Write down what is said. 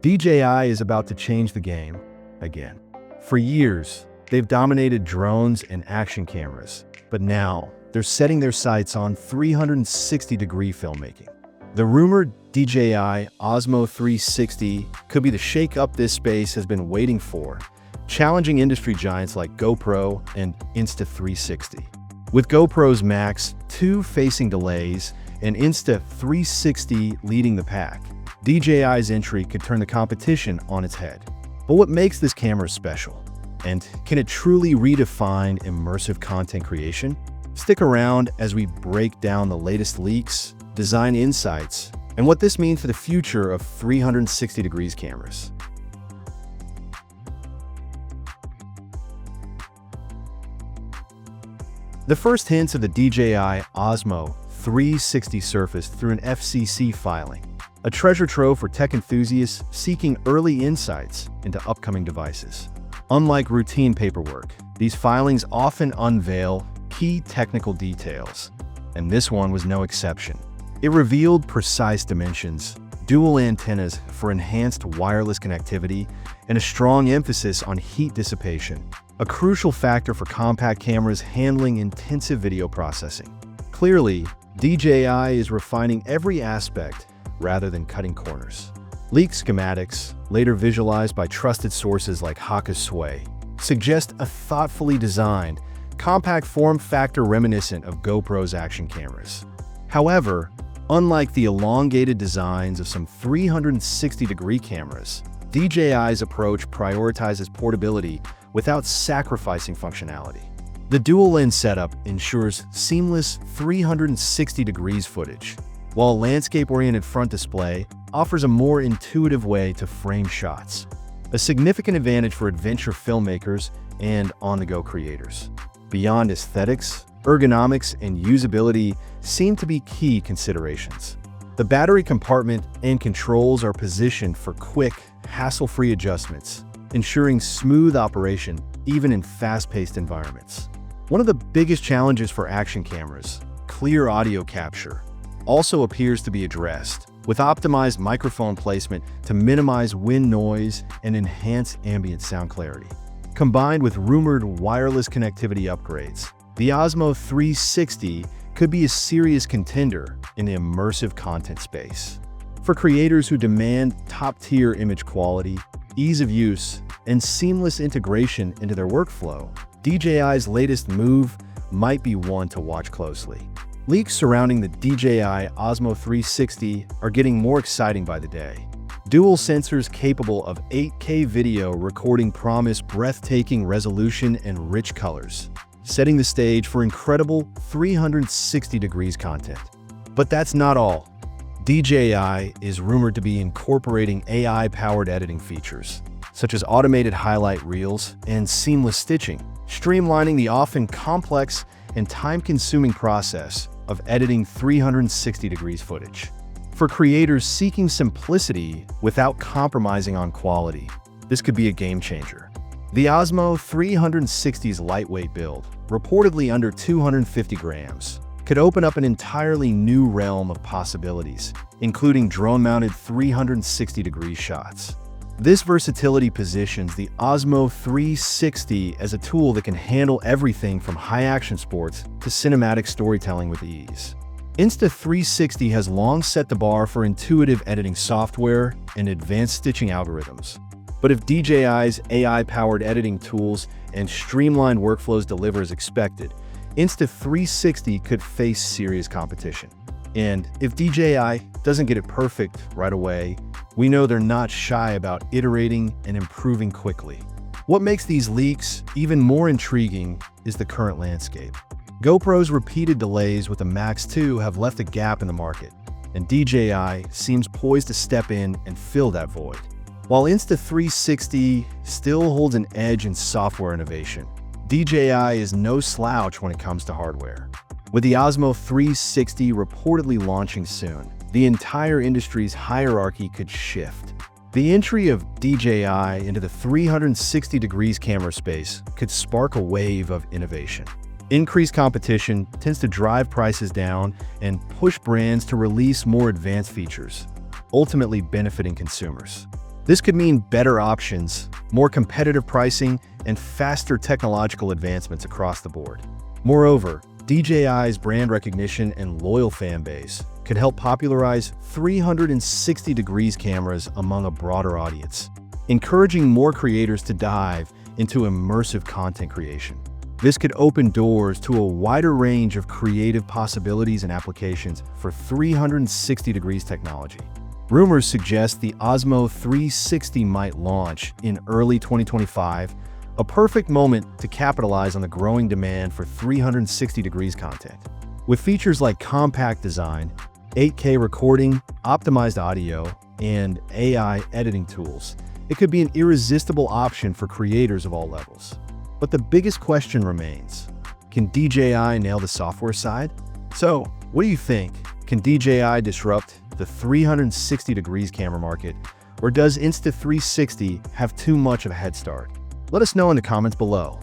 DJI is about to change the game again. For years, they've dominated drones and action cameras, but now they're setting their sights on 360-degree filmmaking. The rumored DJI Osmo 360 could be the shake-up this space has been waiting for, challenging industry giants like GoPro and Insta360. With GoPro's Max 2 facing delays and Insta360 leading the pack, DJI's entry could turn the competition on its head. But what makes this camera special? And can it truly redefine immersive content creation? Stick around as we break down the latest leaks, design insights, and what this means for the future of 360 degrees cameras. The first hints of the DJI Osmo 360 surfaced through an FCC filing, a treasure trove for tech enthusiasts seeking early insights into upcoming devices. Unlike routine paperwork, these filings often unveil key technical details, and this one was no exception. It revealed precise dimensions, dual antennas for enhanced wireless connectivity, and a strong emphasis on heat dissipation, a crucial factor for compact cameras handling intensive video processing. Clearly, DJI is refining every aspect rather than cutting corners. Leaked schematics, later visualized by trusted sources like Sway, suggest a thoughtfully designed, compact form factor reminiscent of GoPro's action cameras. However, unlike the elongated designs of some 360-degree cameras, DJI's approach prioritizes portability without sacrificing functionality. The dual-lens setup ensures seamless 360 degrees footage, while a landscape-oriented front display offers a more intuitive way to frame shots, a significant advantage for adventure filmmakers and on-the-go creators. Beyond aesthetics, ergonomics and usability seem to be key considerations. The battery compartment and controls are positioned for quick, hassle-free adjustments, ensuring smooth operation even in fast-paced environments. One of the biggest challenges for action cameras, clear audio capture, also appears to be addressed, with optimized microphone placement to minimize wind noise and enhance ambient sound clarity. Combined with rumored wireless connectivity upgrades, the Osmo 360 could be a serious contender in the immersive content space. For creators who demand top-tier image quality, ease of use, and seamless integration into their workflow, DJI's latest move might be one to watch closely. Leaks surrounding the DJI Osmo 360 are getting more exciting by the day. Dual sensors capable of 8K video recording promise breathtaking resolution and rich colors, setting the stage for incredible 360 degrees content. But that's not all. DJI is rumored to be incorporating AI-powered editing features, such as automated highlight reels and seamless stitching, streamlining the often complex and time-consuming process of editing 360 degrees footage. For creators seeking simplicity without compromising on quality, this could be a game changer. The Osmo 360's lightweight build, reportedly under 250 grams, could open up an entirely new realm of possibilities, including drone-mounted 360-degree shots. This versatility positions the Osmo 360 as a tool that can handle everything from high-action sports to cinematic storytelling with ease. Insta360 has long set the bar for intuitive editing software and advanced stitching algorithms. But if DJI's AI-powered editing tools and streamlined workflows deliver as expected, Insta360 could face serious competition. And if DJI doesn't get it perfect right away, we know they're not shy about iterating and improving quickly. What makes these leaks even more intriguing is the current landscape. GoPro's repeated delays with the Max 2 have left a gap in the market, and DJI seems poised to step in and fill that void. While Insta360 still holds an edge in software innovation, DJI is no slouch when it comes to hardware. With the Osmo 360 reportedly launching soon, the entire industry's hierarchy could shift. The entry of DJI into the 360 degrees camera space could spark a wave of innovation. Increased competition tends to drive prices down and push brands to release more advanced features, ultimately benefiting consumers. This could mean better options, more competitive pricing, and faster technological advancements across the board. Moreover, DJI's brand recognition and loyal fan base could help popularize 360 degrees cameras among a broader audience, encouraging more creators to dive into immersive content creation. This could open doors to a wider range of creative possibilities and applications for 360 degrees technology. Rumors suggest the Osmo 360 might launch in early 2025, a perfect moment to capitalize on the growing demand for 360 degrees content. With features like compact design, 8K recording, optimized audio, and AI editing tools, it could be an irresistible option for creators of all levels. But the biggest question remains: can DJI nail the software side? So, what do you think? Can DJI disrupt the 360 degrees camera market, or does Insta360 have too much of a head start? Let us know in the comments below.